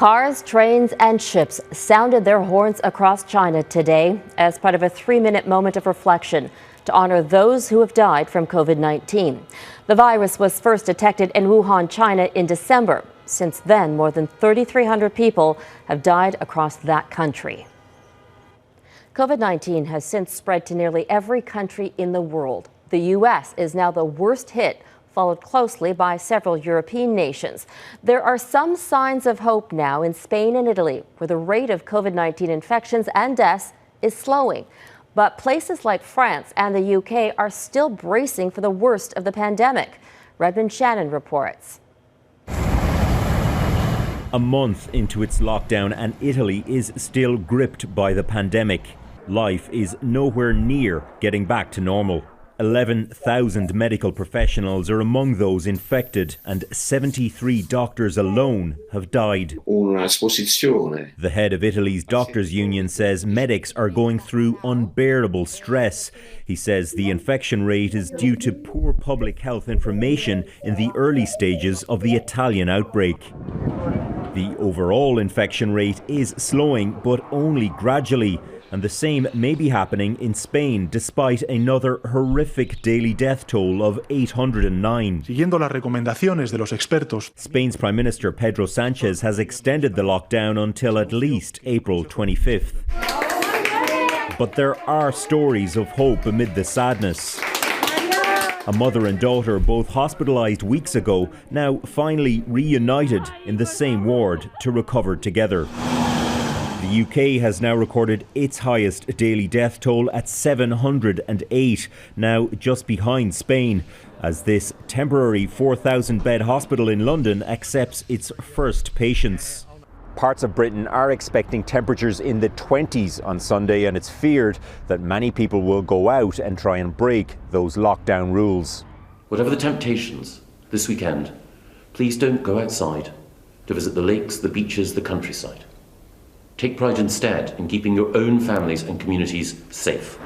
Cars, trains, and ships sounded their horns across China today as part of a 3-minute moment of reflection to honor those who have died from COVID-19. The virus was first detected in Wuhan, China in December. Since then, more than 3,300 people have died across that country. COVID-19 has since spread to nearly every country in the world. The U.S. is now the worst hit, followed closely by several European nations. There are some signs of hope now in Spain and Italy, where the rate of COVID-19 infections and deaths is slowing. But places like France and the UK are still bracing for the worst of the pandemic. Redmond Shannon reports. A month into its lockdown and Italy is still gripped by the pandemic. Life is nowhere near getting back to normal. 11,000 medical professionals are among those infected and 73 doctors alone have died. The head of Italy's doctors' union says medics are going through unbearable stress. He says the infection rate is due to poor public health information in the early stages of the Italian outbreak. The overall infection rate is slowing, but only gradually. And the same may be happening in Spain, despite another horrific daily death toll of 809. Siguiendo las recomendaciones de los expertos. Spain's Prime Minister Pedro Sánchez has extended the lockdown until at least April 25th. But there are stories of hope amid the sadness. A mother and daughter, both hospitalised weeks ago, now finally reunited in the same ward to recover together. The UK has now recorded its highest daily death toll at 708, now just behind Spain, as this temporary 4,000-bed hospital in London accepts its first patients. Parts of Britain are expecting temperatures in the 20s on Sunday, and it's feared that many people will go out and try and break those lockdown rules. Whatever the temptations this weekend, please don't go outside to visit the lakes, the beaches, the countryside. Take pride instead in keeping your own families and communities safe.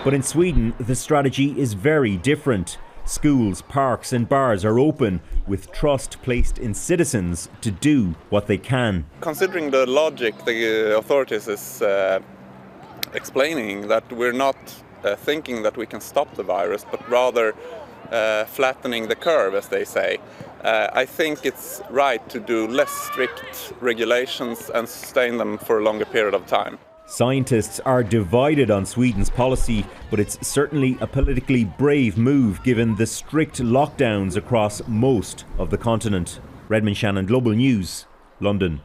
But in Sweden, the strategy is very different. Schools, parks and bars are open, with trust placed in citizens to do what they can. Considering the logic the authorities is explaining, that we're not thinking that we can stop the virus, but rather flattening the curve, as they say. I think it's right to do less strict regulations and sustain them for a longer period of time. Scientists are divided on Sweden's policy, but it's certainly a politically brave move given the strict lockdowns across most of the continent. Redmond Shannon, Global News, London.